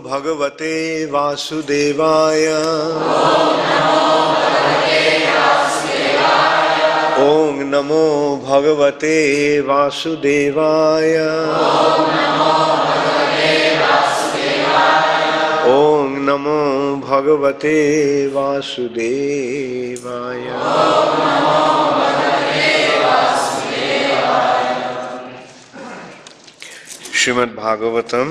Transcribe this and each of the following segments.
भगवते वासुदेवाय। ओम नमो भगवते वासुदेवाय। ओम नमो भगवते वासुदेवाय। Srimad Bhagavatam,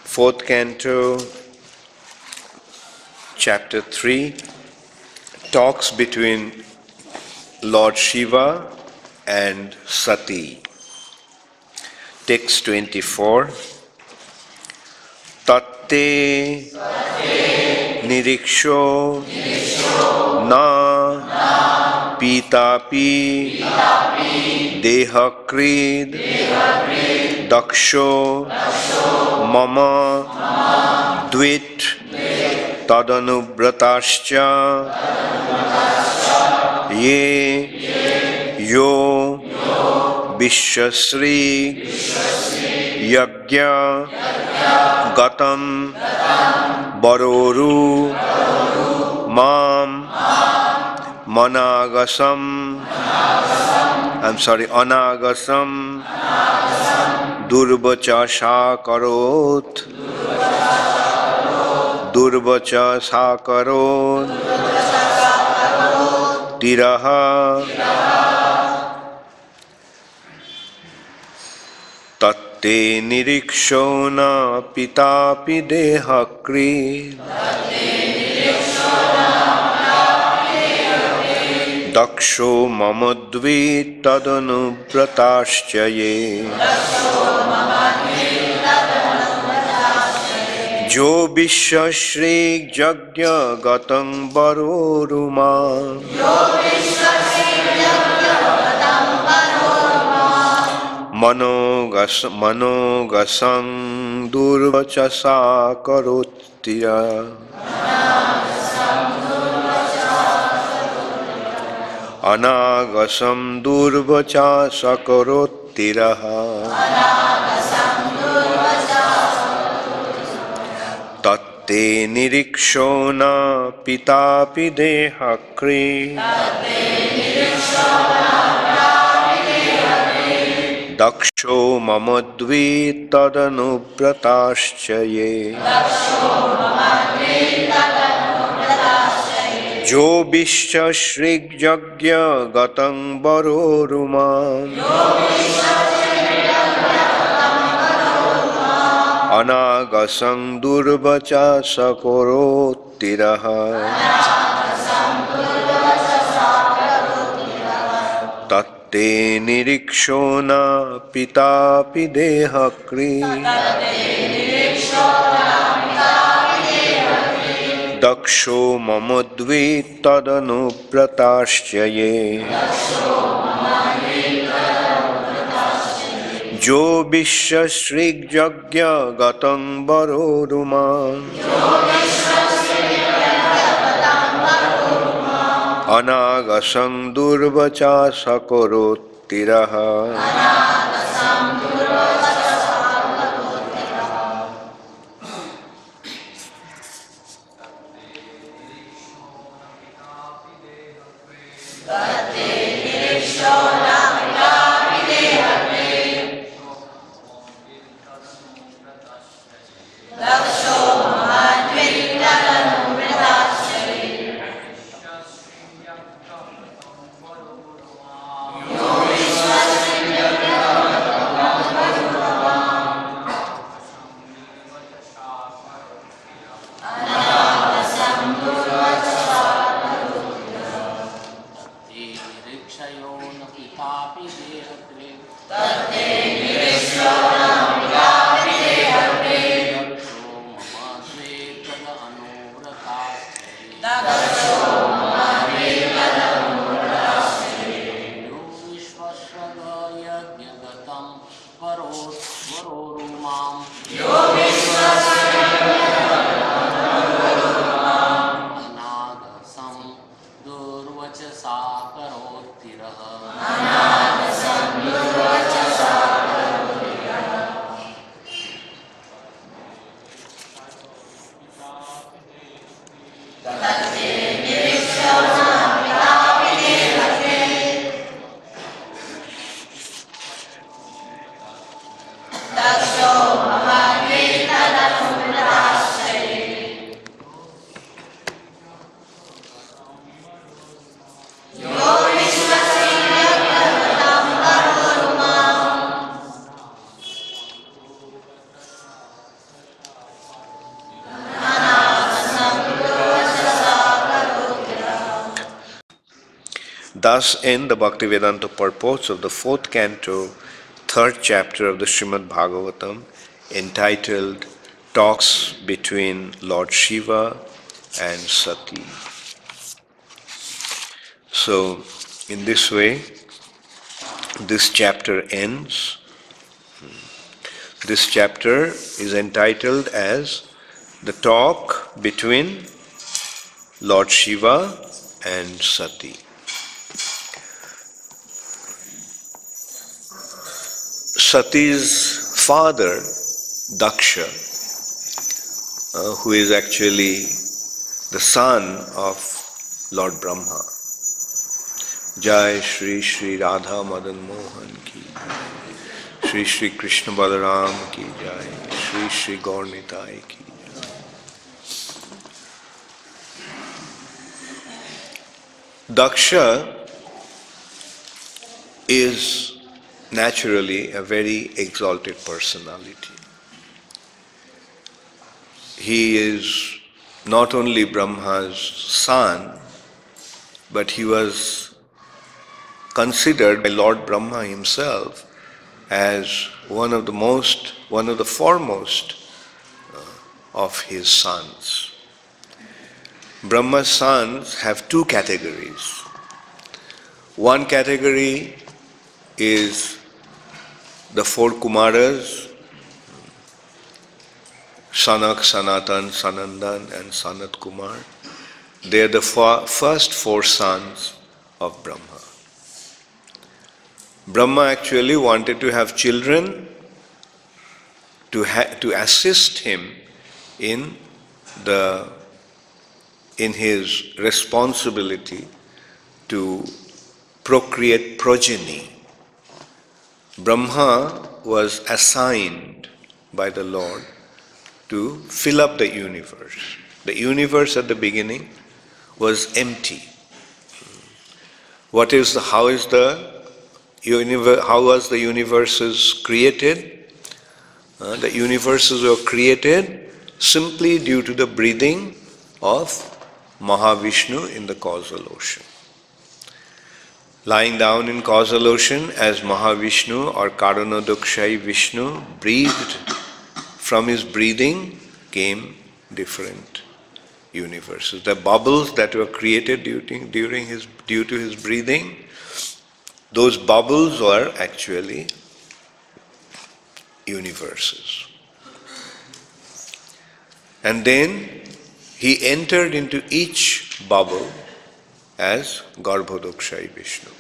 4th canto, chapter 3, talks between Lord Shiva and Sati. Text 24. Tatte niriksho na pitapi dehakrid daksho mama dvit tadanubratascha ye yo vishwasri yagya gatam baroru mam managasam anagasam durvacha sakarot tiraha tatte nirikshona pitapi dehakri daksho mamadvi tadanubrataschaye jo vishwasri jagya gatam baroruma manogasam durvachasa karotira anagasam durvachasa karotiraha tatte nirikshona pitapi dehakri daksho mamadvi tadanubrataschaye jo vishwasrik jagya gatam baroruma anagasam durvacha sakarotiraha tatte nirikshona pitapi dehakri daksho mamadvi tadanubrataschaye jo vishwasrik jagya gatam baroruma anagasam durvacha sakarotiraha thus end the Bhaktivedanta purports of the 4th canto, 3rd chapter of the Srimad Bhagavatam, entitled Talks Between Lord Shiva and Sati. So, in this way, this chapter ends. This chapter is entitled as the talk between Lord Shiva and Sati. Sati's father, Daksha, who is actually the son of Lord Brahma. Jai Shri Shri Radha Madan Mohan ki Jai. Shri Shri Krishna Balaram ki Jai. Shri Shri Gaur Nitai ki Jai. Daksha is naturally a very exalted personality. He is not only Brahma's son, but he was considered by Lord Brahma himself as one of the foremost of his sons. Brahma's sons have two categories. One category is the 4 Kumaras, Sanak, Sanatan, Sanandan and Sanat Kumar. They are the first 4 sons of Brahma. Brahma actually wanted to have children to assist him in his responsibility to procreate progeny. Brahma was assigned by the Lord to fill up the universe. The universe at the beginning was empty. How was the universes created? The universes were created simply due to the breathing of Mahavishnu in the causal ocean. Lying down in causal ocean as Mahavishnu or Karanodakshai Vishnu breathed, from his breathing came different universes. The bubbles that were created due to his breathing, those bubbles were actually universes. And then he entered into each bubble as Garbhodakshai Vishnu.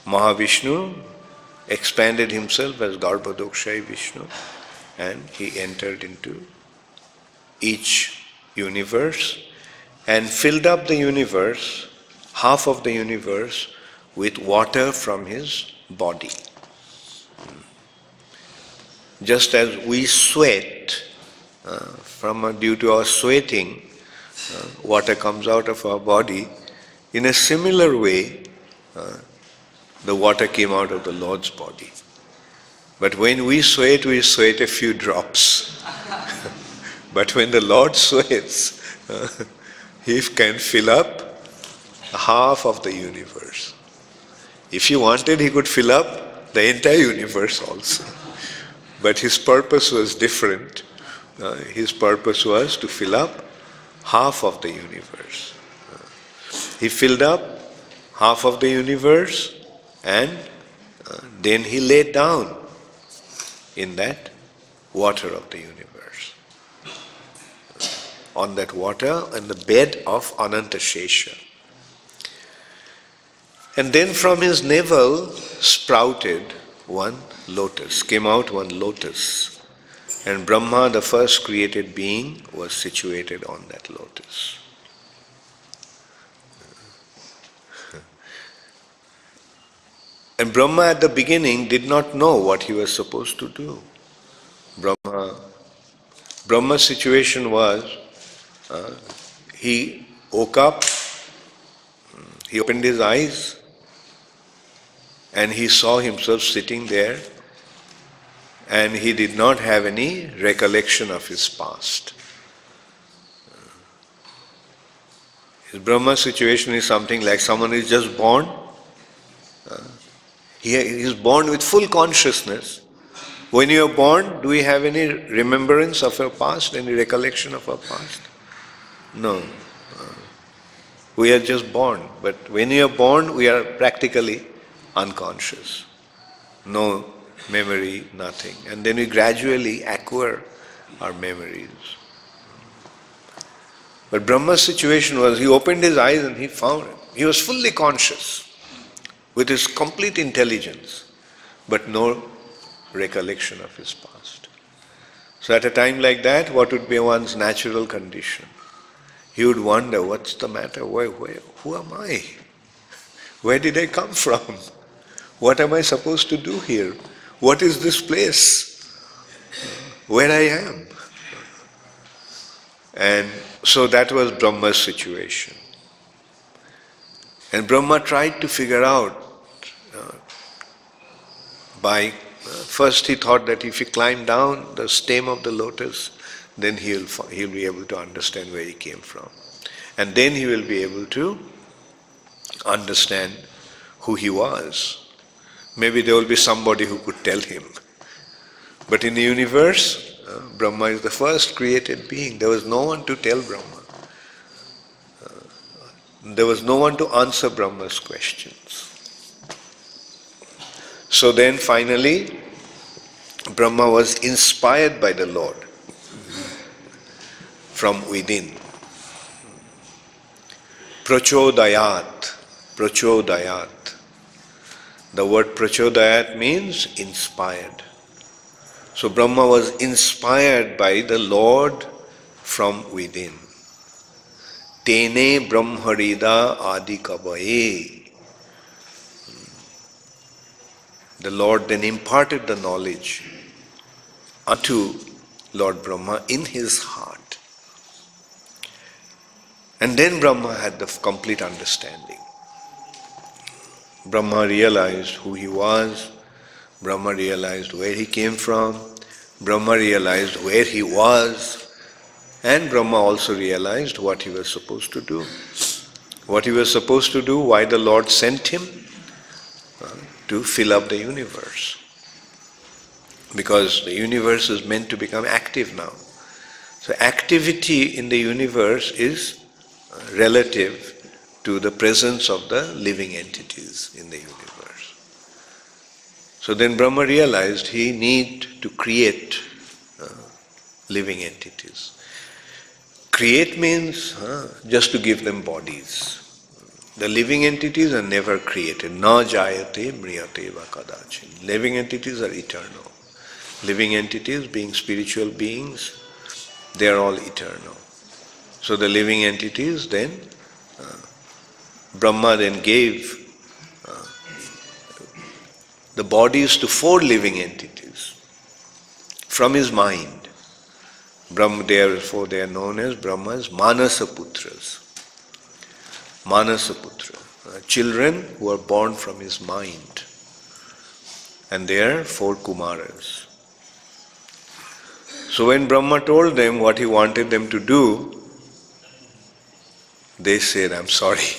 Mahavishnu expanded himself as Garbhodakshai Vishnu and he entered into each universe and filled up the universe, half of the universe, with water from his body. Just as we sweat, due to our sweating, water comes out of our body, in a similar way, the water came out of the Lord's body. But when we sweat a few drops. But when the Lord sweats, he can fill up half of the universe. If he wanted, he could fill up the entire universe also. But his purpose was different. His purpose was to fill up half of the universe. He filled up half of the universe and then he laid down in that water of the universe. On that water, on the bed of Anantashesha. And then from his navel sprouted one lotus, came out one lotus. And Brahma, the first created being, was situated on that lotus. And Brahma at the beginning did not know what he was supposed to do. Brahma's situation was, he woke up, he opened his eyes, and he saw himself sitting there, and he did not have any recollection of his past. His Brahma situation is something like someone is just born, He is born with full consciousness. When you are born, do we have any remembrance of our past, any recollection of our past? No. We are just born. But when we are born, we are practically unconscious. No memory, nothing. And then we gradually acquire our memories. But Brahma's situation was, he opened his eyes and he found, he was fully conscious with his complete intelligence, but no recollection of his past. So at a time like that, what would be one's natural condition? He would wonder, what's the matter? Who am I? Where did I come from? What am I supposed to do here? What is this place? Where I am? And so that was Brahma's situation. And Brahma tried to figure out first he thought that if he climbed down the stem of the lotus, then he'll be able to understand where he came from. And then he will be able to understand who he was. Maybe there will be somebody who could tell him. But in the universe, Brahma is the first created being. There was no one to tell Brahma. There was no one to answer Brahma's questions. So then finally, Brahma was inspired by the Lord from within. Prachodayat. Prachodayat. The word prachodayat means inspired. So Brahma was inspired by the Lord from within. Tene brahmarida adi kavaye. The Lord then imparted the knowledge unto Lord Brahma in his heart. And then Brahma had the complete understanding. Brahma realized who he was. Brahma realized where he came from. Brahma realized where he was. And Brahma also realized what he was supposed to do. What he was supposed to do, why the Lord sent him? To fill up the universe. Because the universe is meant to become active now. So activity in the universe is relative to the presence of the living entities in the universe. So then Brahma realized he need to create living entities. Create means just to give them bodies. The living entities are never created. Na jayate mriyate va kadachin. Living entities are eternal. Living entities, being spiritual beings, they are all eternal. So the living entities then, Brahma then gave the bodies to 4 living entities from his mind. Therefore they are known as Brahma's Manasaputras. Manasaputra, children who are born from his mind. And they are 4 Kumaras. So when Brahma told them what he wanted them to do, they said, I'm sorry.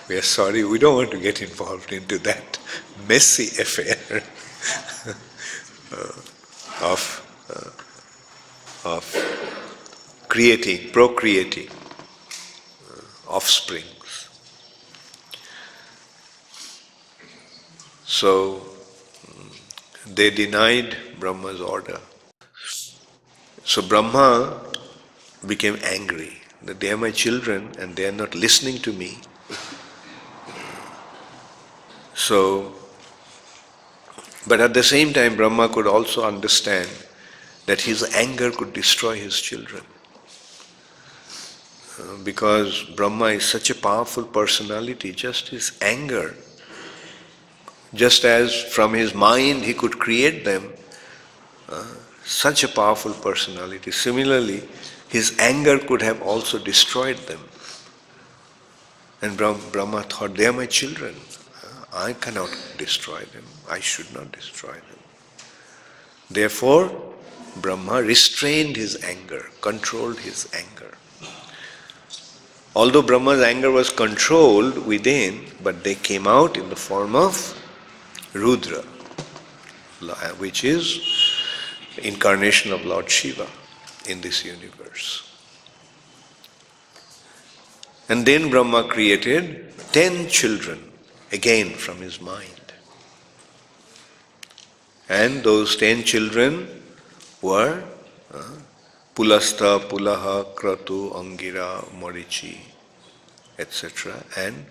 We are sorry, we don't want to get involved into that messy affair of procreating offsprings. So they denied Brahma's order. So Brahma became angry that they are my children and they are not listening to me. So, but at the same time Brahma could also understand that his anger could destroy his children. Because Brahma is such a powerful personality, just his anger, just as from his mind he could create them, such a powerful personality. Similarly, his anger could have also destroyed them. And Brahma thought, they are my children. I cannot destroy them. I should not destroy them. Therefore, Brahma restrained his anger, controlled his anger. Although Brahma's anger was controlled within, but they came out in the form of Rudra, which is incarnation of Lord Shiva in this universe. And then Brahma created 10 children, again from his mind. And those 10 children were Pulastha, Pulaha, Kratu, Angira, Marichi, etc. and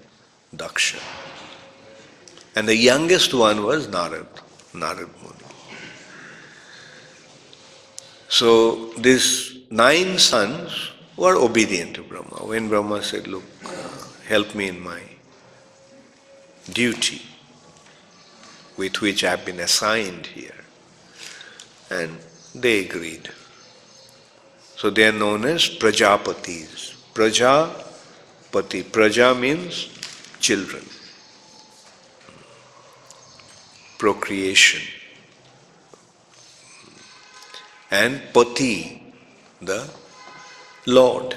Daksha. And the youngest one was Narad Muni. So these 9 sons were obedient to Brahma. When Brahma said, look, help me in my duty with which I have been assigned here. And they agreed. So they are known as Prajapatis. Prajapati. Praja means children. Procreation. And Pati, the Lord.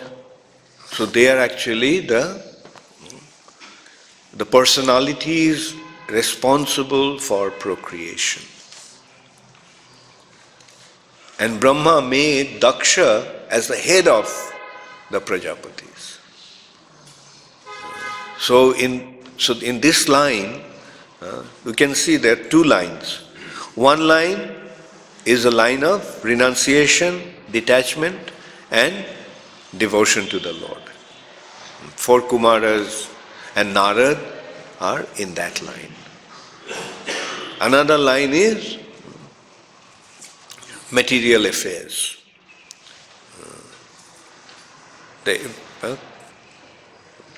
So they are actually the personalities responsible for procreation. And Brahma made Daksha as the head of the Prajapatis. So in this line, you can see there are 2 lines. One line is a line of renunciation, detachment, and devotion to the Lord. 4 Kumaras and Narad are in that line. Another line is material affairs.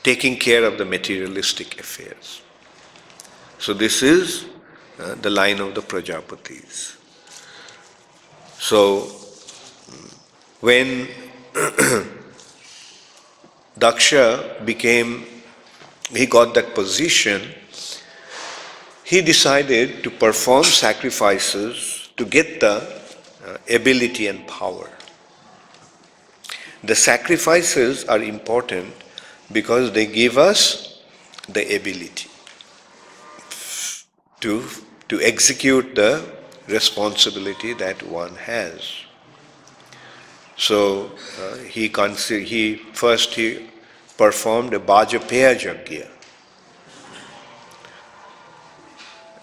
Taking care of the materialistic affairs. So this is the line of the Prajapatis. So when Daksha he got that position, he decided to perform sacrifices to get the ability and power. The sacrifices are important because they give us the ability to execute the responsibility that one has. So he first performed a Bhajapeya Yajna,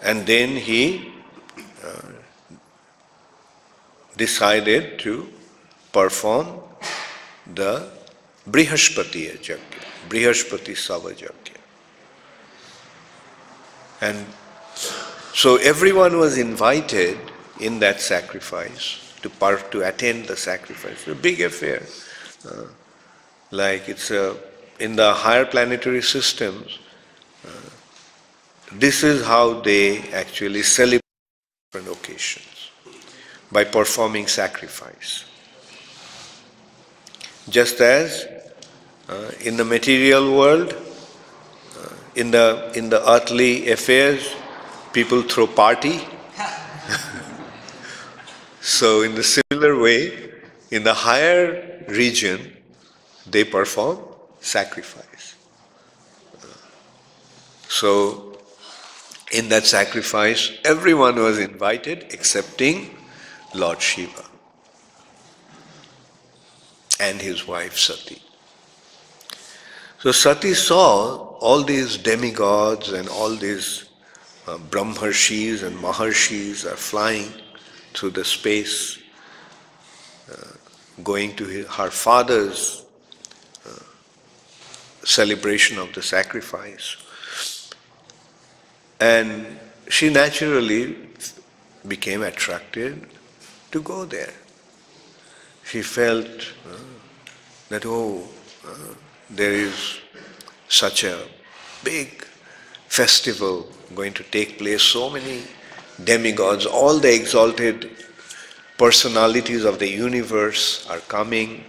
and then he decided to perform the Brihaspati Yajna, Brihaspati Sava Yajna. And so everyone was invited in that sacrifice to attend the sacrifice. It's a big affair. Like it's in the higher planetary systems, this is how they actually celebrate different occasions, by performing sacrifice. Just as in the material world, in the earthly affairs, people throw party. So in the similar way, in the higher region, they perform sacrifice. So in that sacrifice, everyone was invited excepting Lord Shiva and his wife Sati. So Sati saw all these demigods and all these Brahmarshis and Maharshis are flying through the space, going to her father's celebration of the sacrifice. And she naturally became attracted to go there. She felt that, there is such a big festival going to take place, so many demigods, all the exalted personalities of the universe are coming.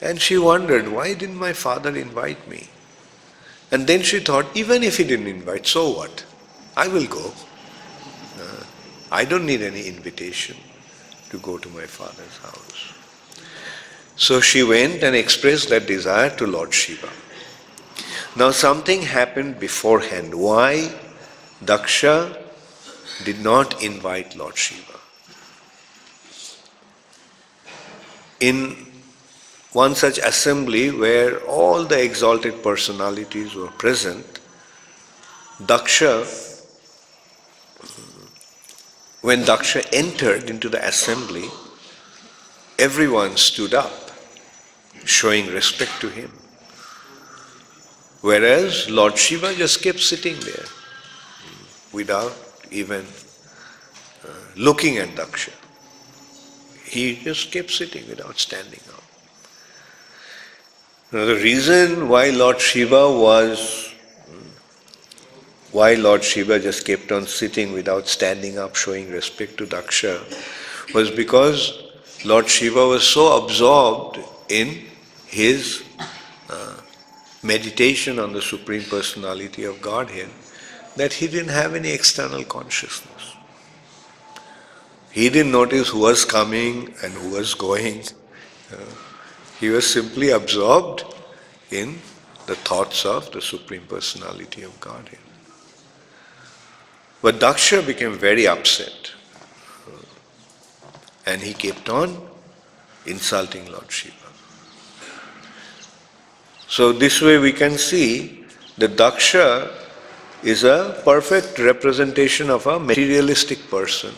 And she wondered, why didn't my father invite me? And then she thought, even if he didn't invite, so what? I will go. I don't need any invitation to go to my father's house. So she went and expressed that desire to Lord Shiva. Now something happened beforehand. Why Daksha did not invite Lord Shiva. In one such assembly where all the exalted personalities were present, when Daksha entered into the assembly, everyone stood up, showing respect to him. Whereas Lord Shiva just kept sitting there without even looking at Daksha. He just kept sitting without standing up. Now the reason why Lord Shiva just kept on sitting without standing up, showing respect to Daksha, was because Lord Shiva was so absorbed in his meditation on the Supreme Personality of Godhead that he didn't have any external consciousness. He didn't notice who was coming and who was going. He was simply absorbed in the thoughts of the Supreme Personality of Godhead. But Daksha became very upset and he kept on insulting Lord Shiva. So this way we can see that Daksha is a perfect representation of a materialistic person.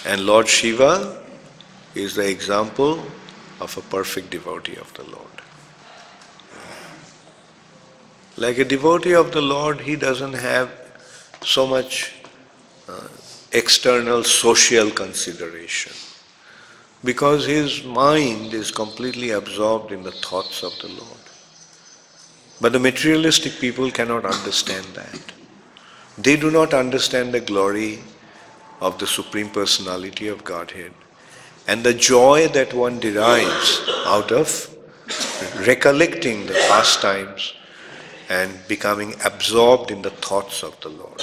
And Lord Shiva is the example of a perfect devotee of the Lord. Like a devotee of the Lord, he doesn't have so much external social consideration because his mind is completely absorbed in the thoughts of the Lord. But the materialistic people cannot understand that. They do not understand the glory of the Supreme Personality of Godhead and the joy that one derives out of recollecting the past times and becoming absorbed in the thoughts of the Lord.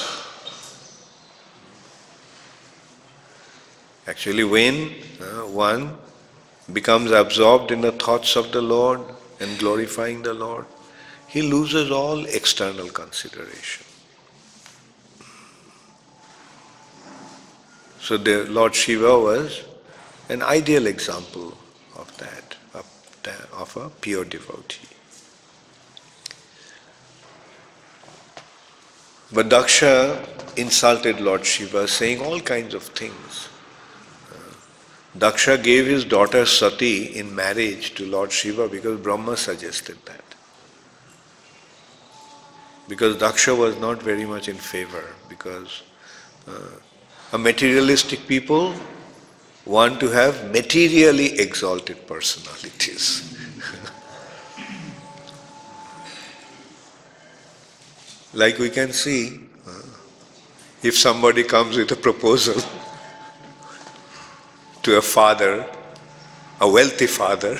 Actually, when one becomes absorbed in the thoughts of the Lord and glorifying the Lord, he loses all external consideration. So the Lord Shiva was an ideal example of that, of a pure devotee. But Daksha insulted Lord Shiva, saying all kinds of things. Daksha gave his daughter Sati in marriage to Lord Shiva because Brahma suggested that. Because Daksha was not very much in favor, because a materialistic people want to have materially exalted personalities. Like we can see, if somebody comes with a proposal to a father, a wealthy father,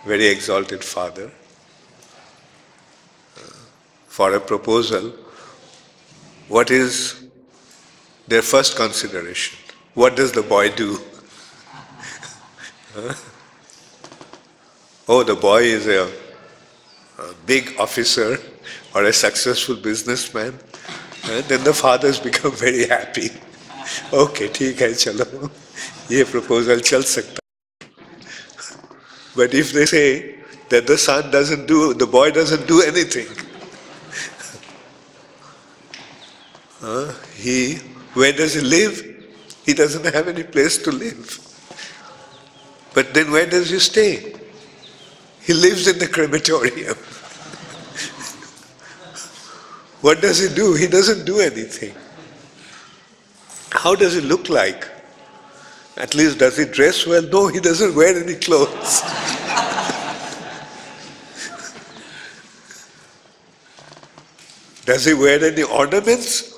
very exalted father, for a proposal, what is their first consideration? What does the boy do? Oh, the boy is a big officer or a successful businessman. Then the fathers become very happy. Okay, ठीक है चलो, ये proposal चल सकता. But if they say that the boy doesn't do anything, where does he live? He doesn't have any place to live. But then where does he stay? He lives in the crematorium. What does he do? He doesn't do anything. How does he look like? At least does he dress well? No, he doesn't wear any clothes. Does he wear any ornaments?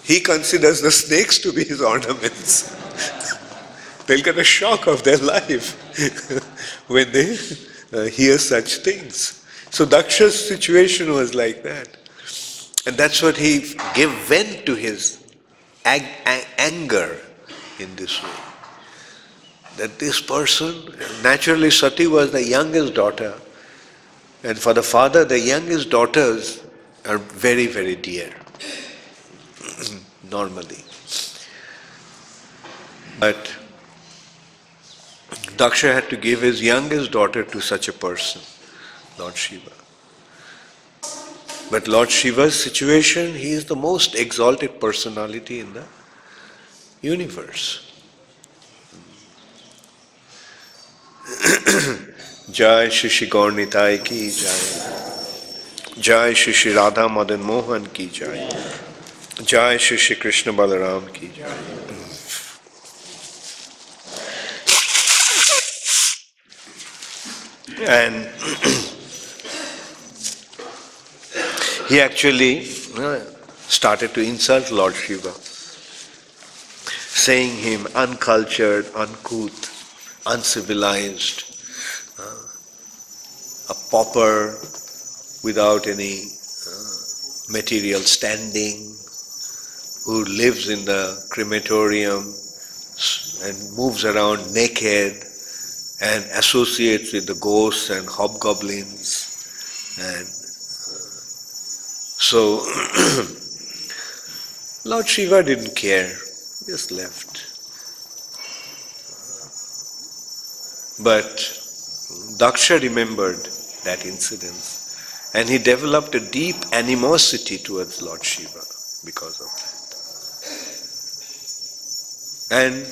He considers the snakes to be his ornaments. They'll get a shock of their life when they hear such things. So Daksha's situation was like that. And that's what he gave vent to his anger in this way. That this person, naturally Sati was the youngest daughter, and for the father, the youngest daughters are very, very dear, normally. But Daksha had to give his youngest daughter to such a person, Lord Shiva. But Lord Shiva's situation, he is the most exalted personality in the universe. Jai Shri Shri Gaur Nitai ki Jai. Jai Shri Shri Radha Madan Mohan ki Jai. Jai Shri Shri Krishna Balaram ki Jai. And he actually started to insult Lord Shiva, saying him uncultured, uncouth, uncivilized, a pauper without any material standing, who lives in the crematorium and moves around naked and associates with the ghosts and hobgoblins. And so Lord Shiva didn't care, just left. But Daksha remembered that incident, and he developed a deep animosity towards Lord Shiva because of that. And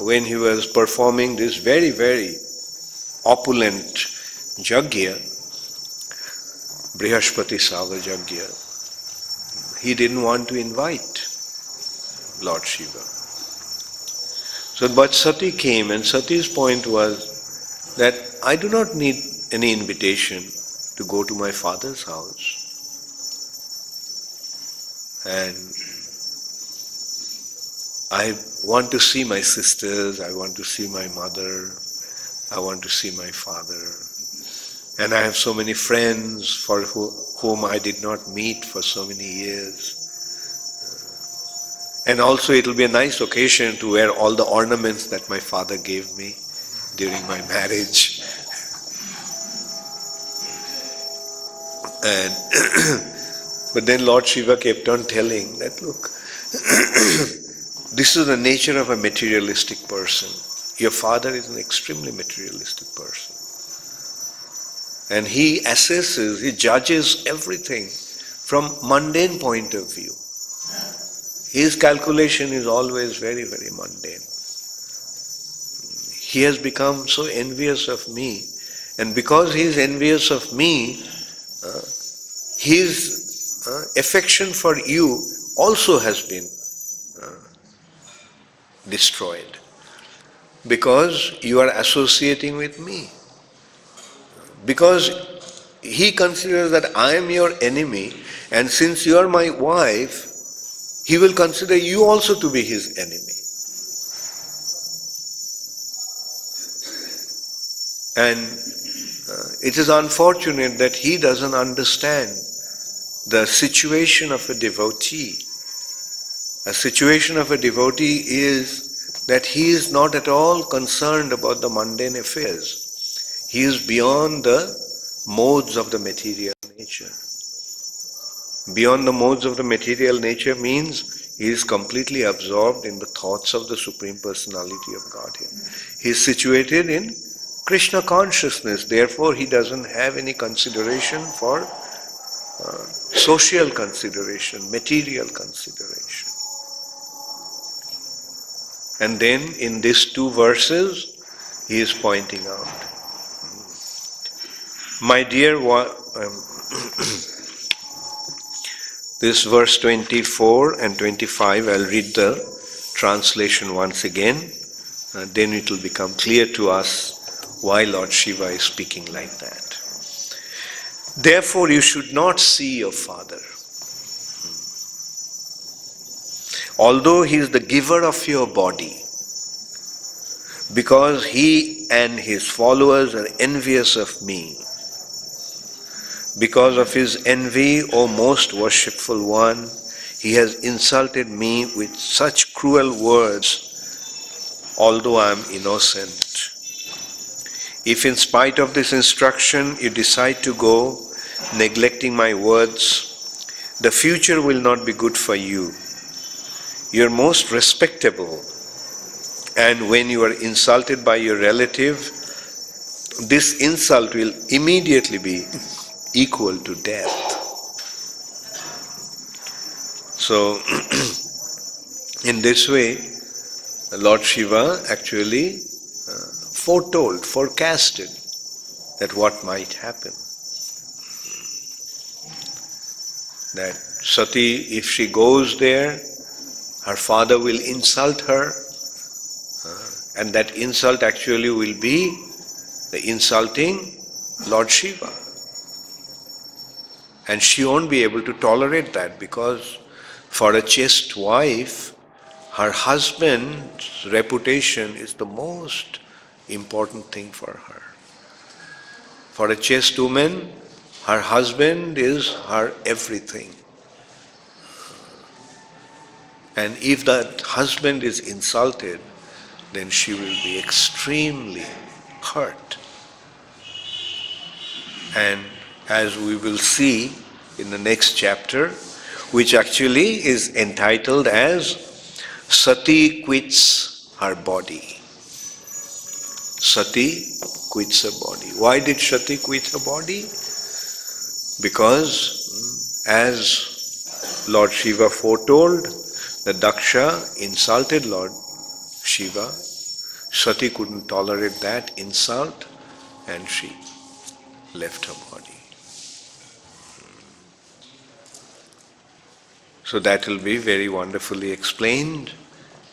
when he was performing this very, very opulent yajna, Brihaspati Sava yajna, he didn't want to invite Lord Shiva. So, but Sati came, and Sati's point was that I do not need any invitation to go to my father's house. And I want to see my sisters, I want to see my mother, I want to see my father. And I have so many friends for whom I did not meet for so many years. And also it will be a nice occasion to wear all the ornaments that my father gave me during my marriage. And but then Lord Shiva kept on telling that, look, this is the nature of a materialistic person. Your father is an extremely materialistic person. And he assesses, he judges everything from mundane point of view. His calculation is always very, very mundane. He has become so envious of me, and because he is envious of me, his affection for you also has been destroyed, because you are associating with me. Because he considers that I am your enemy, and since you are my wife, he will consider you also to be his enemy. And it is unfortunate that he doesn't understand the situation of a devotee. A situation of a devotee is that he is not at all concerned about the mundane affairs. He is beyond the modes of the material nature. Beyond the modes of the material nature means he is completely absorbed in the thoughts of the Supreme Personality of Godhead. He is situated in Krishna consciousness, therefore he doesn't have any consideration for social consideration, material consideration. And then in these two verses, he is pointing out, my dear this verse 24 and 25, I'll read the translation once again, then it will become clear to us why Lord Shiva is speaking like that. Therefore you should not see your father. Although he is the giver of your body, because he and his followers are envious of me. Because of his envy, O most worshipful one, he has insulted me with such cruel words, although I am innocent. If in spite of this instruction you decide to go, neglecting my words, the future will not be good for you. You are most respectable, and when you are insulted by your relative, this insult will immediately be equal to death. So, in this way, Lord Shiva actually forecasted that what might happen. That Sati, if she goes there, her father will insult her, and that insult actually will be the insulting Lord Shiva. And she won't be able to tolerate that, because for a chaste wife, her husband's reputation is the most important thing for her. For a chaste woman, her husband is her everything. And if that husband is insulted, then she will be extremely hurt. And as we will see in the next chapter, which actually is entitled as Sati quits her body. Sati quits her body. Why did Sati quit her body? Because as Lord Shiva foretold, the Daksha insulted Lord Shiva. Sati couldn't tolerate that insult, and she left her body. So that will be very wonderfully explained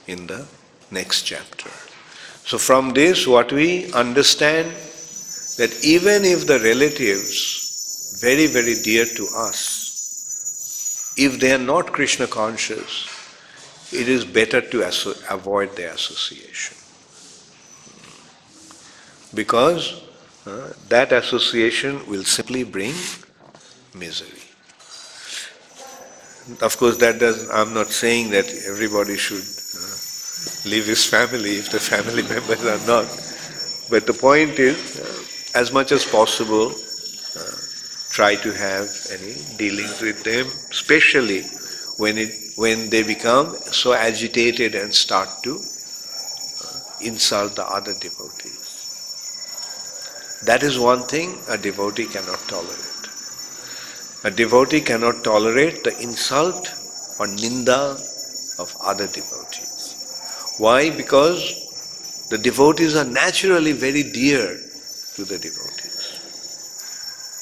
in the next chapter. So from this, what we understand, that even if the relatives, very, very dear to us, if they are not Krishna conscious, it is better to avoid their association. Because that association will simply bring misery. Of course, I'm not saying that everybody should leave his family if the family members are not. But the point is, as much as possible, try to have any dealings with them, especially when they become so agitated and start to insult the other devotees. That is one thing a devotee cannot tolerate. A devotee cannot tolerate the insult or ninda of other devotees. Why? Because the devotees are naturally very dear to the devotees.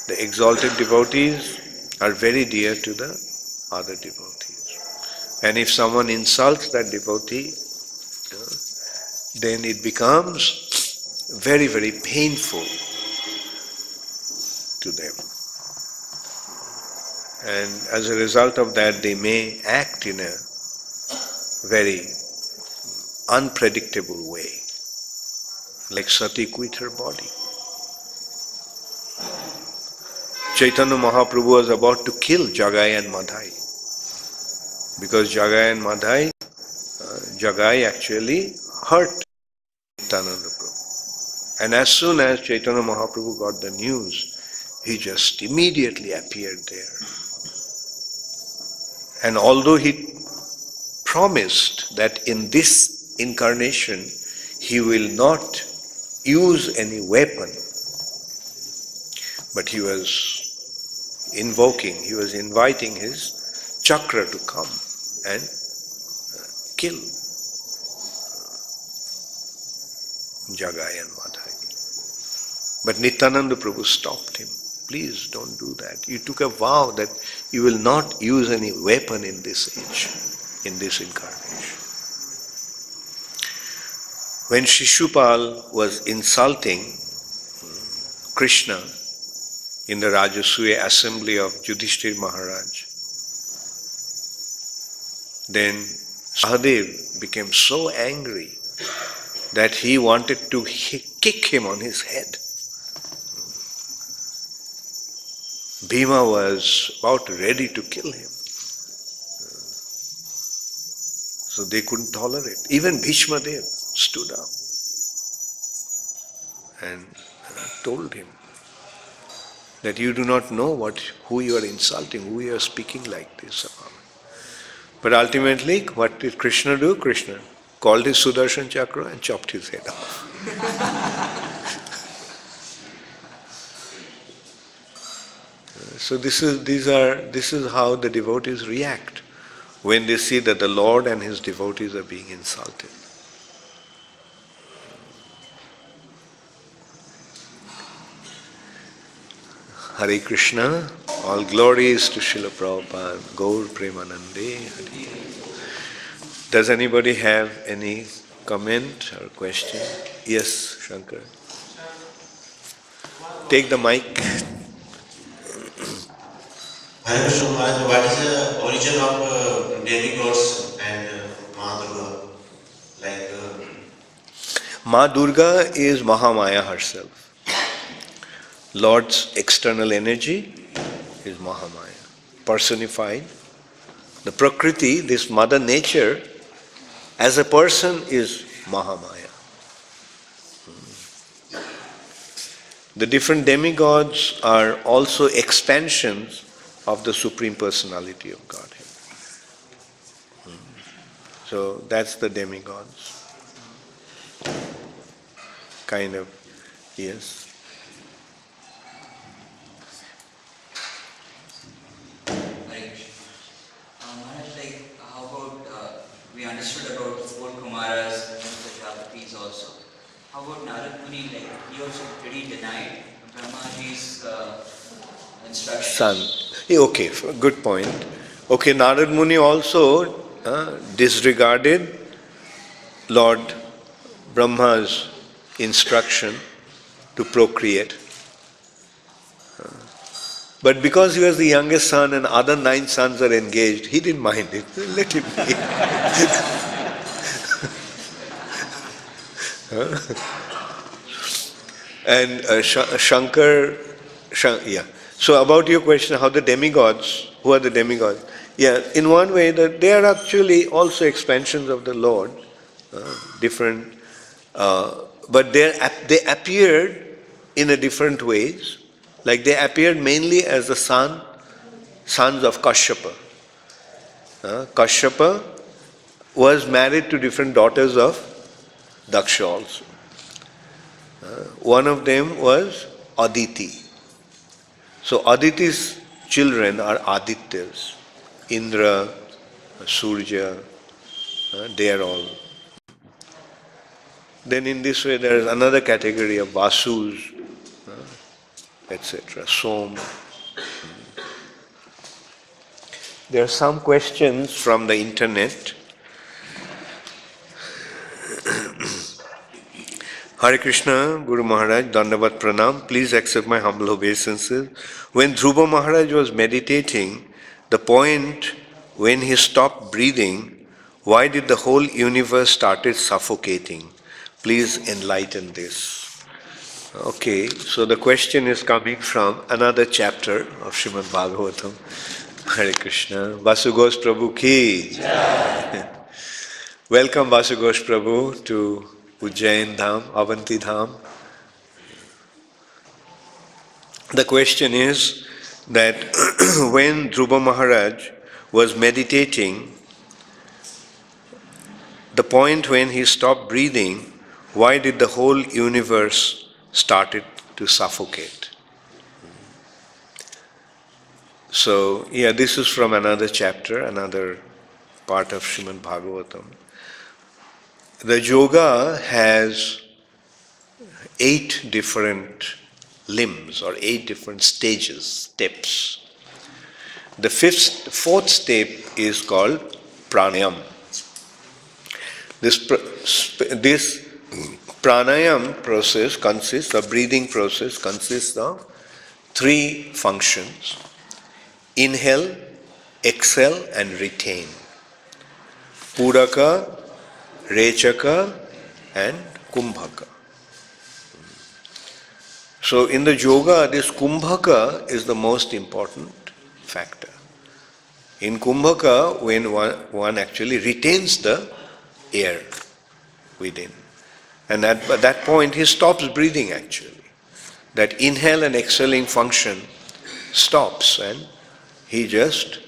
The exalted devotees are very dear to the other devotees. And if someone insults that devotee, then it becomes very, very painful to them. And as a result of that, they may act in a very unpredictable way, like Sati quit her body. Chaitanya Mahaprabhu was about to kill Jagai and Madhai, because Jagai and Madhai, Jagai actually hurt Nityananda Prabhu. And as soon as Chaitanya Mahaprabhu got the news, he just immediately appeared there. And although he promised that in this incarnation he will not use any weapon, but he was inviting his chakra to come and kill Jagai and Madhai. But Nityananda Prabhu stopped him. Please don't do that. You took a vow that you will not use any weapon in this age, in this incarnation. When Shishupal was insulting Krishna in the Rajasuya assembly of Yudhishthira Maharaj, then Sahadev became so angry that he wanted to kick him on his head. Bhima was about ready to kill him. So they couldn't tolerate. Even Bhishma Dev stood up and told him that you do not know who you are insulting, who you are speaking like this about. But ultimately, what did Krishna do? Krishna called his Sudarshan Chakra and chopped his head off. So this is how the devotees react when they see that the Lord and his devotees are being insulted. Hare Krishna, all glories to Srila Prabhupada, Gaur Premanande, Hare. Does anybody have any comment or question? Yes, Shankar. Take the mic. Hare Krishna Maharaj, what is the origin of demigods and Ma Durga? Ma Durga is Mahamaya herself. Lord's external energy is Mahamaya, personified. The Prakriti, this Mother Nature, as a person is Mahamaya. The different demigods are also expansions of the Supreme Personality of Godhead. So that's the demigods. Kind of, yes. How about, we understood about the four Kumaras and the Japatis also. How about Narad Muni, he also pretty denied Brahmaji's instructions? Son. Okay, good point. Okay, Narad Muni also disregarded Lord Brahma's instruction to procreate. But because he was the youngest son and other 9 sons are engaged, he didn't mind it. Let him be. And Shankar, yeah. So about your question, how the demigods, who are the demigods? Yeah, in one way that they are actually also expansions of the Lord, different, but they appeared in a different ways. Like they appeared mainly as the sons of Kashyapa. Kashyapa was married to different daughters of Daksha also. One of them was Aditi. So Aditi's children are Adityas. Indra, Surya, they are all. Then in this way there is another category of Vasus, etc. Som. There are some questions from the internet. Hare Krishna, Guru Maharaj, Dandavat Pranam. Please accept my humble obeisances. When Dhruva Maharaj was meditating, the point when he stopped breathing, why did the whole universe started suffocating? Please enlighten this. Okay, so the question is coming from another chapter of Srimad Bhagavatam. Hare Krishna. Vasughosh Prabhu ki. Welcome Vasughosh Prabhu to Ujjain Dham, Avanti Dham. The question is that when Dhruva Maharaj was meditating, the point when he stopped breathing, why did the whole universe started to suffocate? So, yeah, this is from another chapter, another part of Srimad Bhagavatam. The yoga has 8 different limbs or 8 different stages, steps. The 4th step is called pranayam. This pranayam process consists, the breathing process consists of 3 functions: inhale, exhale and retain. Puraka, Rechaka and Kumbhaka. So in the yoga, this Kumbhaka is the most important factor. In Kumbhaka, when one actually retains the air within. And at that point, he stops breathing actually. that inhale and exhaling function stops and he just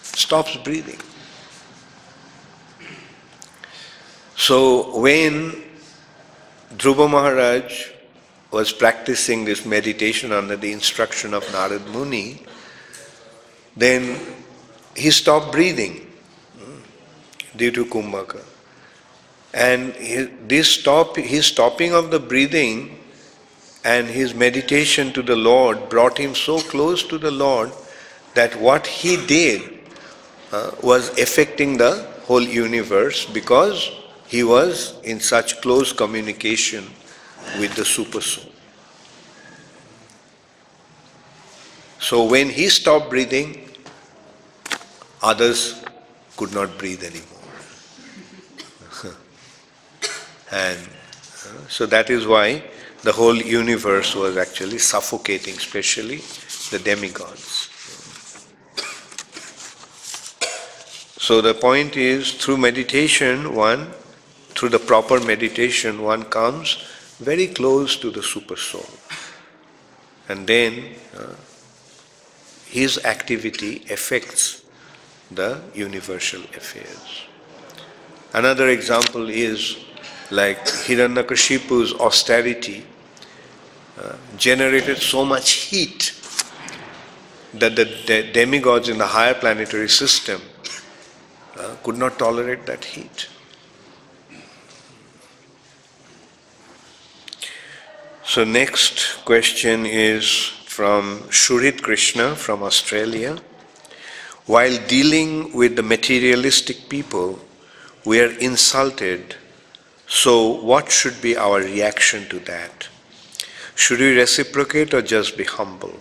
stops breathing. So when Dhruva Maharaj was practicing this meditation under the instruction of Narad Muni, then he stopped breathing due to Kumbhaka. And his stopping of the breathing and his meditation to the Lord brought him so close to the Lord that what he did was affecting the whole universe, because he was in such close communication with the Super Soul. So when he stopped breathing, others could not breathe anymore. And so that is why the whole universe was actually suffocating, especially the demigods. So the point is, through meditation, through the proper meditation, one comes very close to the Super Soul. And then his activity affects the universal affairs. Another example is like Hiranyakashipu's austerity generated so much heat that the demigods in the higher planetary system could not tolerate that heat. So next question is from Shurit Krishna from Australia. While dealing with the materialistic people, we are insulted. So what should be our reaction to that? Should we reciprocate or just be humble?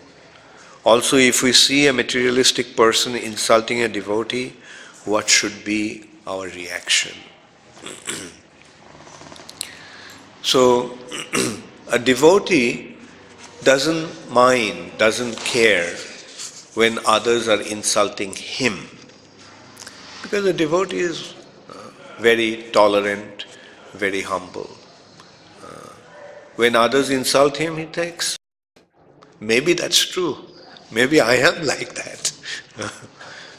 Also, if we see a materialistic person insulting a devotee, what should be our reaction? So, a devotee doesn't mind, doesn't care when others are insulting him, because a devotee is very tolerant, very humble. When others insult him, he thinks, maybe that's true, maybe I am like that.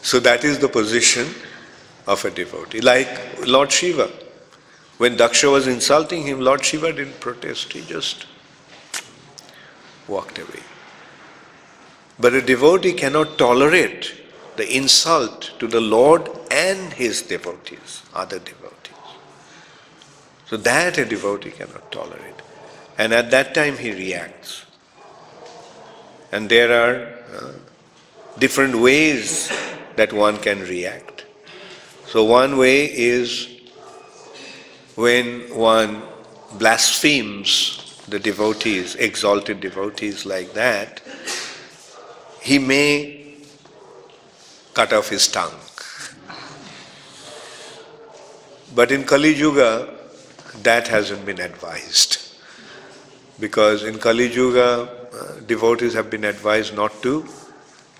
So that is the position of a devotee. Like Lord Shiva, when Daksha was insulting him, Lord Shiva didn't protest, he just walked away. But a devotee cannot tolerate the insult to the Lord and his devotees, other devotees. So that a devotee cannot tolerate. And at that time he reacts. And there are different ways that one can react. So one way is when one blasphemes the devotees, exalted devotees like that, he may cut off his tongue. But in Kali Yuga, that hasn't been advised. Because in Kali Yuga, devotees have been advised not to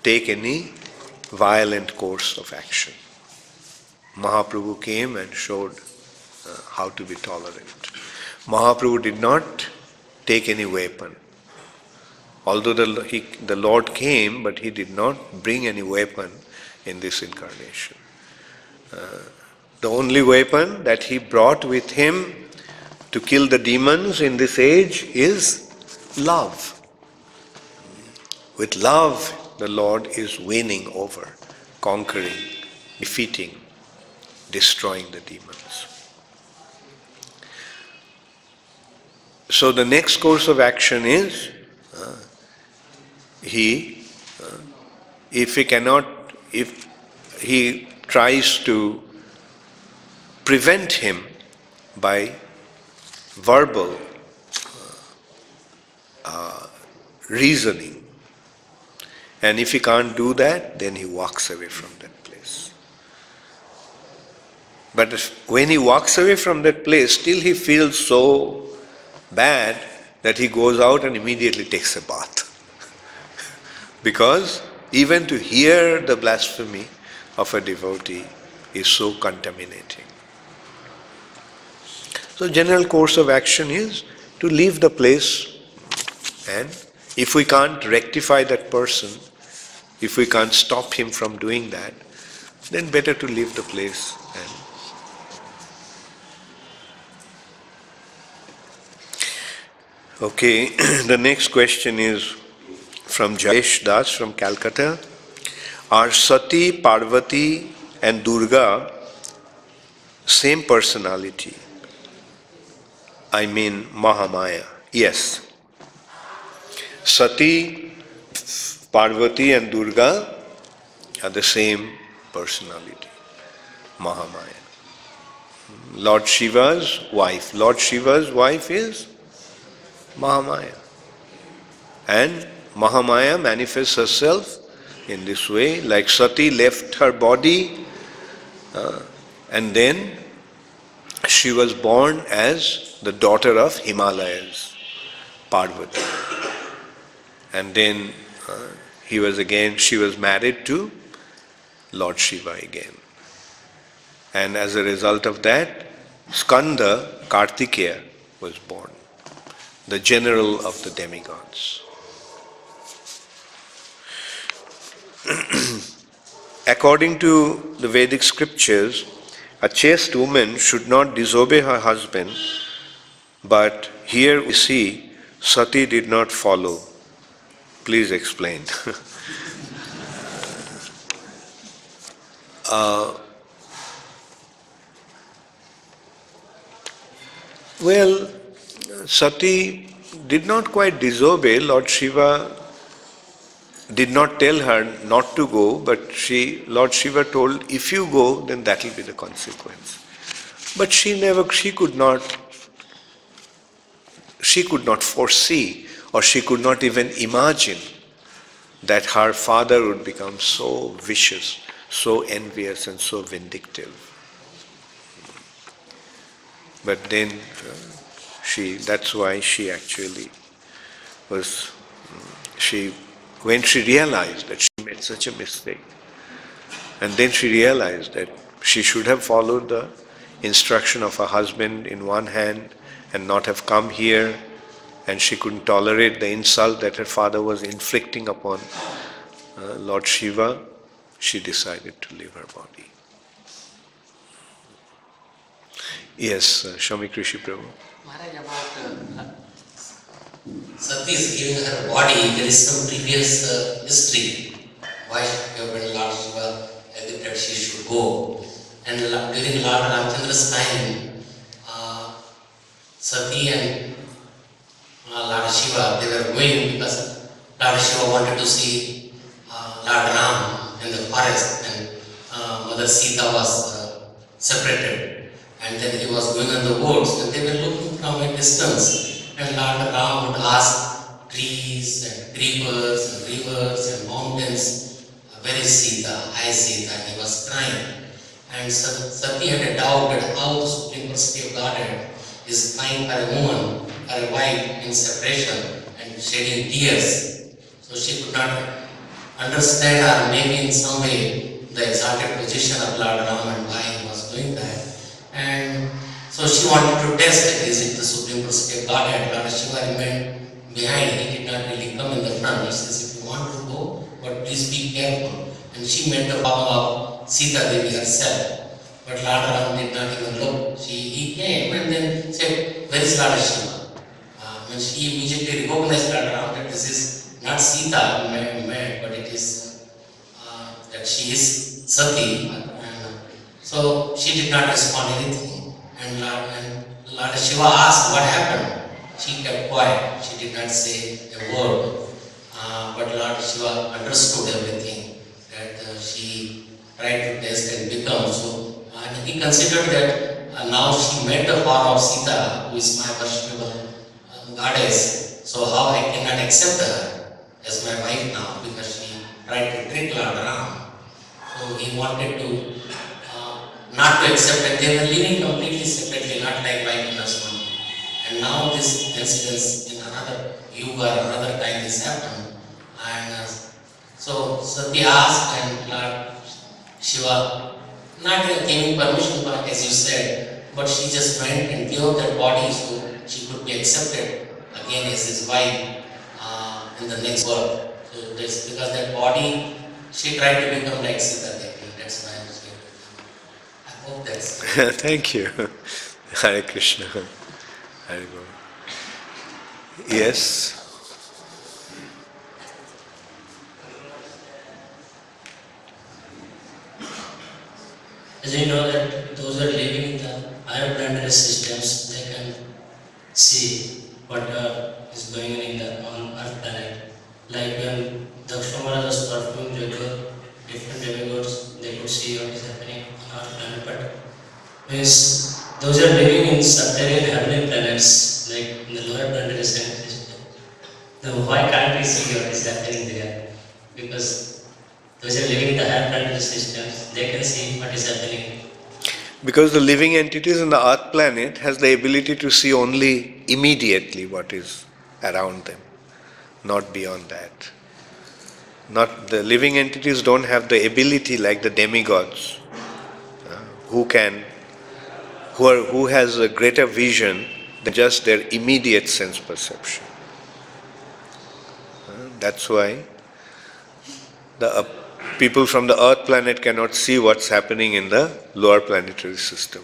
take any violent course of action. Mahaprabhu came and showed how to be tolerant. Mahaprabhu did not take any weapon. Although the Lord came, but he did not bring any weapon in this incarnation. The only weapon that he brought with him to kill the demons in this age is love. With love, the Lord is winning over, conquering, defeating, destroying the demons. So the next course of action is, if he tries to prevent him by verbal reasoning, and if he can't do that, then he walks away from that place. But when he walks away from that place, still he feels so bad that he goes out and immediately takes a bath. Because even to hear the blasphemy of a devotee is so contaminating. So general course of action is to leave the place And if we can't rectify that person, if we can't stop him from doing that, then better to leave the place. Okay, the next question is from Jayesh Das from Calcutta. Are Sati, Parvati and Durga same personality? I mean Mahamaya. Yes. Sati, Parvati and Durga are the same personality, Mahamaya. Lord Shiva's wife. Lord Shiva's wife is Mahamaya. And Mahamaya manifests herself in this way, like Sati left her body and then she was born as the daughter of Himalayas, Parvati. And then she was married to Lord Shiva again. And as a result of that, Skanda, Kartikeya, was born, the general of the demigods. According to the Vedic scriptures, a chaste woman should not disobey her husband, but here we see Sati did not follow. Please explain. Well, Sati did not quite disobey. Lord Shiva did not tell her not to go, but Lord Shiva told, if you go, then that will be the consequence. But she could not foresee, or she could not even imagine that her father would become so vicious, so envious and so vindictive. But then that's why she actually was, when she realized that she made such a mistake, and then she realized that she should have followed the instruction of her husband in one hand and not have come here, and she couldn't tolerate the insult that her father was inflicting upon Lord Shiva, she decided to leave her body. Yes, Shami Krishi Prabhu. Maharaj, about Sati is giving her body, there is some previous history why when Lord Shiva that she should go. And during Lord Ramchandra's time, Sati and Lord Shiva, they were going because Lord Shiva wanted to see Lord Ram in the forest, and Mother Sita was separated, and then he was going in the woods, and they were looking from a distance, and Lord Ram would ask trees and creepers and rivers and mountains, where is Sita? I Sita, and he was crying. And Sati had a doubt that how the Supreme Personality of Godhead is crying for a woman, for a wife in separation and shedding tears. So she could not understand, or maybe in some way the exalted position of Lord Ram and why he was doing that. And so she wanted to test that is it the Supreme Personality of Godhead. Lord Shiva remained behind, he did not really come in the front. He says, if you want to go, but please be careful. And she made the form of Sita Devi herself. But Lord Ram did not even look. He came and then said, where is Lord Shiva? And she immediately recognized Lord Ram that this is not Sita, but it is that she is Sati. And so she did not respond anything. And Lord Shiva asked what happened. She kept quiet. She did not say a word. But Lord Shiva understood everything, that she tried to test and become. So he considered that now she met the form of Sita, who is my worshipable goddess. So how I cannot accept her as my wife now, because she tried to trick Lord Ram. So he wanted to not to accept that they were living completely separately, not like wife and husband. And now this incident in another yuga, another time this happened. And so Sati asked, and Lord Shiva not giving permission, as you said, but she just went and gave up that body so she could be accepted again as his wife. in the next world. So that's because that body, she tried to become like Sita Devi. That's why I'm saying. I hope that's. Thank you. Hare Krishna. Hare Krishna. Yes. As you know that those who are living in the higher planetary systems, they can see what is going on in the on Earth planet. Like when Dakshamara was performing different demigods, they could see what is happening on Earth planet. But means those who are living in subterranean heavenly planets, like in the lower planetary system, then why can't we see what is happening there? Because those who are living in the higher planetary systems, they can see what is happening. Because the living entities on the earth planet has the ability to see only immediately what is around them, not beyond that. Not the living entities don't have the ability like the demigods, who has a greater vision than just their immediate sense perception. That's why the people from the earth planet cannot see what's happening in the lower planetary system.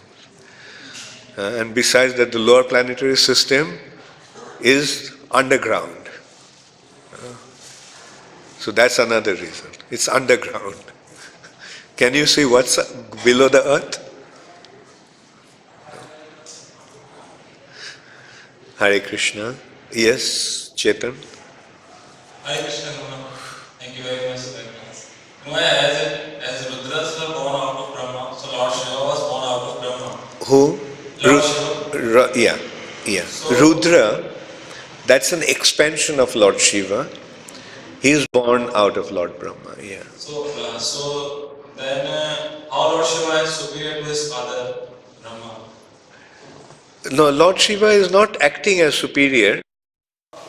And besides that, the lower planetary system is underground. So that's another reason. It's underground. Can you see what's below the earth? Hare Krishna. Yes, Chetan. Hare Krishna, Guru. Thank you very much. As Rudras were born out of Brahma, so Lord Shiva was born out of Brahma. Who? Lord Shiva. Yeah. Rudra, that's an expansion of Lord Shiva. He is born out of Lord Brahma, yeah. So then how Lord Shiva is superior to his father, Brahma? No, Lord Shiva is not acting as superior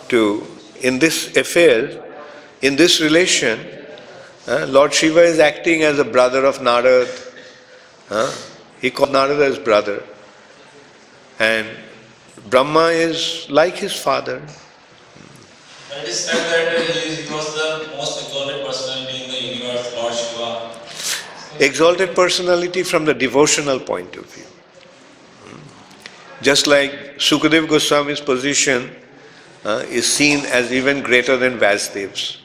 to, in this affair, in this relation, Lord Shiva is acting as a brother of Narad. He called Narada his brother. And Brahma is like his father. It is said that he was the most exalted personality in the universe, Lord Shiva. Exalted personality from the devotional point of view. Just like Sukadeva Goswami's position is seen as even greater than Vasudev's,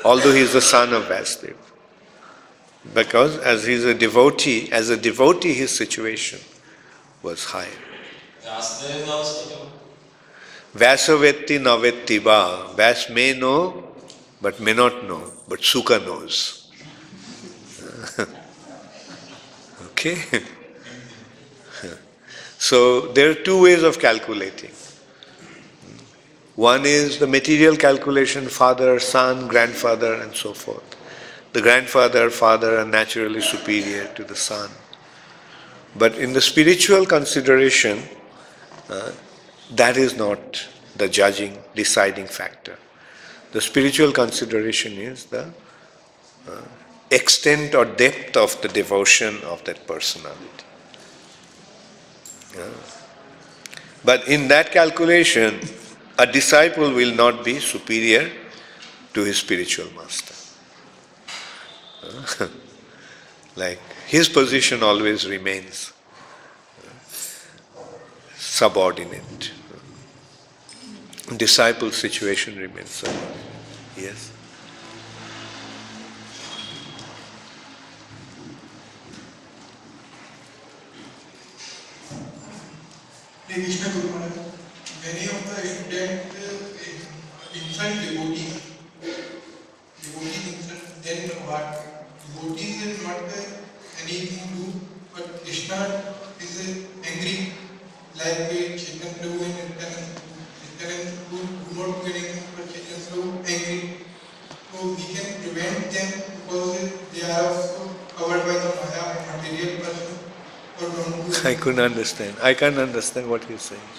although he is the son of Vasudeva. Because as he is a devotee, his situation was higher. Vasudeva is also. Vasavetti navetti va. Vas may know, but may not know. But Sukha knows. Okay? So there are two ways of calculating. One is the material calculation, father, son, grandfather, and so forth. The grandfather, father are naturally superior to the son. But in the spiritual consideration, that is not the judging, deciding factor. The spiritual consideration is the extent or depth of the devotion of that personality. But in that calculation, a disciple will not be superior to his spiritual master. Like his position always remains subordinate. Disciple's situation remains subordinate. Yes? Krishna Guru Maharaj, many of the students insult devotees. Devotees insult, then what? Devotees is not anything to do, but Krishna is angry, like Chaitanya Prabhu and Nityananda Prabhu do not do anything, but Chaitanya Prabhu angry. So we can prevent them because they are also covered by the Maya, material person. I couldn't understand. I can't understand what he's saying.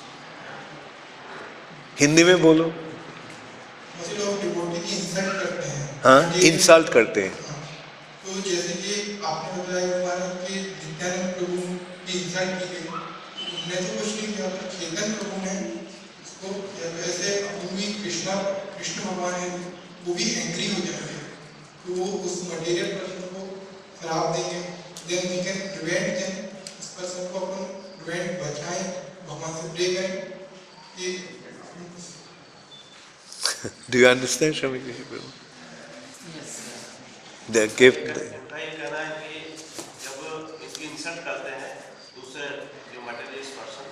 Hindi में बोलो. ऐसे लोग devotee की insult करते हैं. हाँ, insult करते हैं. तो जैसे कि आपने बताया महाराज कि नित्यानंद प्रभु की इंसल्ट की गई. उन्होंने तो कुछ नहीं किया, पर चेतन प्रभु ने इसको ऐसे अभी कृष्ण कृष्ण भगवान है वो भी एंग्री हो जाते हैं, तो वो उस मटेरियल पर्सन को श्राप देंगे, then we can prevent them, उस पर्सन को अपन प्रिवेंट बचाएं, भगवान से प्रे करें कि Do you understand, Swami Krishna Prabhu? The gift. उनका ये कहना है कि जब इसकी इंसल्ट करते हैं दूसरे जो मटेरियलिस्ट पर्सन,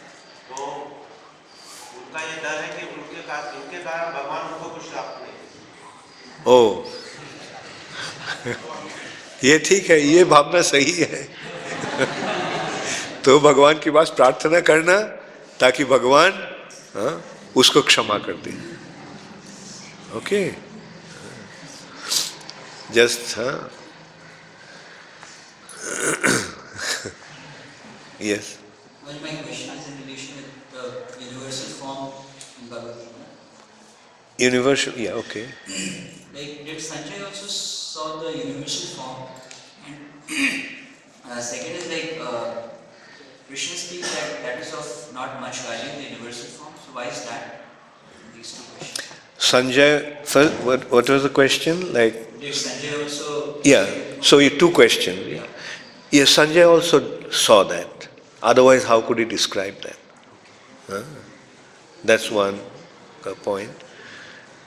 तो उनका ये डर है कि इनके कारण भगवान उनको कुछ श्राप नहीं। ओ, ये ठीक है, ये भावना सही है। तो भगवान के पास प्रार्थना करना ताकि भगवान उसको क्षमा कर दे। Okay, just yes. Well, my question is in relation with the universal form in Bhagavad Gita. Universal, yeah, okay. Like, did Sanjay also saw the universal form? And second is like, Krishna speaks that that is of not much value, the universal form. So why is that? These two questions. Sanjay, first, what was the question? Like, Did Sanjay also? yeah, so you two questions. Yeah. Yes, Sanjay also saw that. Otherwise, how could he describe that? That's one point.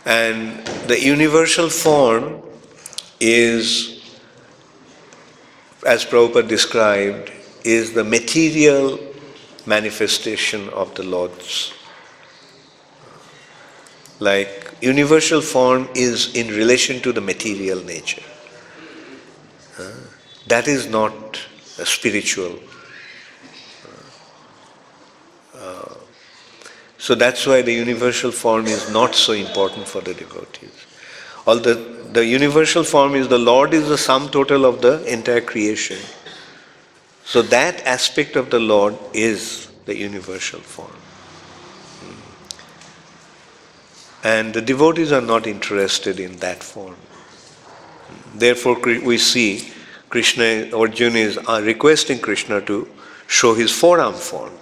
And the universal form is, as Prabhupada described, is the material manifestation of the Lord's. Like, universal form is in relation to the material nature. That is not a spiritual. So that's why the universal form is not so important for the devotees. Although the universal form is the Lord is the sum total of the entire creation. So that aspect of the Lord is the universal form. And the devotees are not interested in that form. Therefore we see Krishna, Arjuna is requesting Krishna to show his forearm form.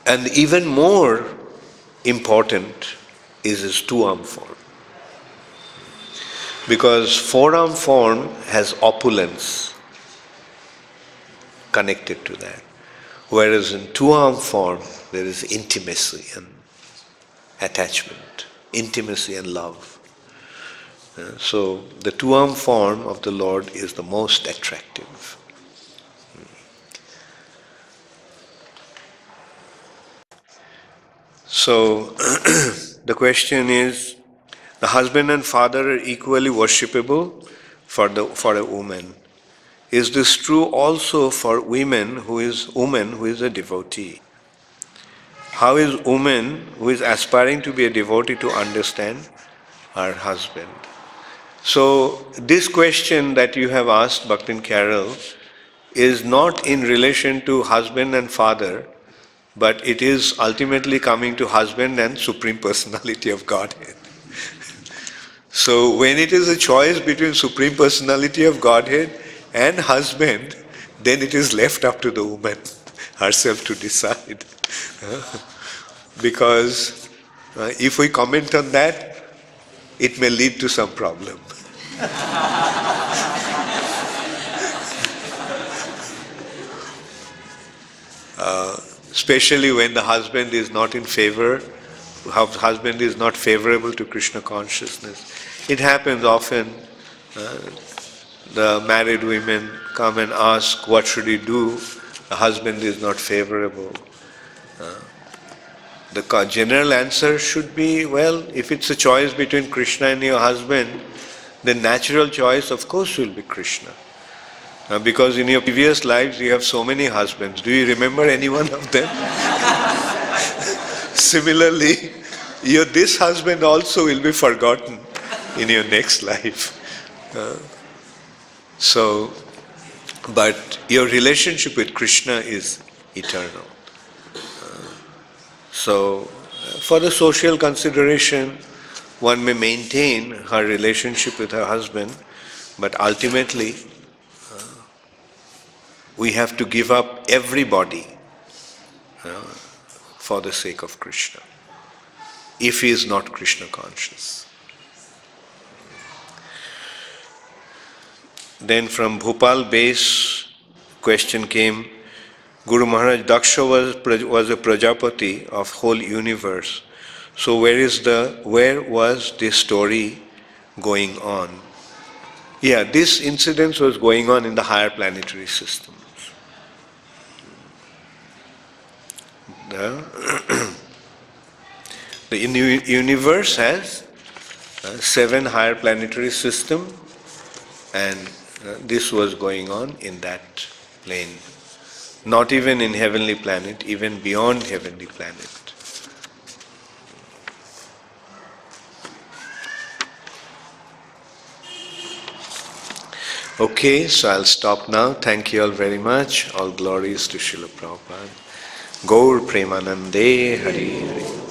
And even more important is his two-arm form. Because forearm form has opulence connected to that. Whereas in two-arm form, there is intimacy and attachment, intimacy and love. So the two-arm form of the Lord is the most attractive. So the question is, the husband and father are equally worshipable for a woman. Is this true also for woman who is a devotee? How is woman who is aspiring to be a devotee to understand her husband? So this question that you have asked, Bhaktin Carol, is not in relation to husband and father, but it is ultimately coming to husband and Supreme Personality of Godhead. So when it is a choice between Supreme Personality of Godhead and husband, then it is left up to the woman herself to decide. Because if we comment on that, it may lead to some problem. Especially when the husband is not in favor, husband is not favorable to Krishna consciousness. It happens often. The married women come and ask, what should he do? The husband is not favorable. The general answer should be, well, if it's a choice between Krishna and your husband, the natural choice, of course, will be Krishna. Because in your previous lives, you have so many husbands. Do you remember any one of them? Similarly, this husband also will be forgotten in your next life. But your relationship with Krishna is eternal. So, for the social consideration, one may maintain her relationship with her husband, but ultimately, we have to give up everybody for the sake of Krishna, if he is not Krishna conscious. Then from Bhopal base, question came, Guru Maharaj, Daksha was a Prajapati of whole universe. So where was this story going on? Yeah, this incident was going on in the higher planetary systems. The universe has 7 higher planetary systems, and this was going on in that plane. Not even in heavenly planet, even beyond heavenly planet. Okay, so I'll stop now. Thank you all very much. All glories to Srila Prabhupada. Gaur Premanande Hari Hari.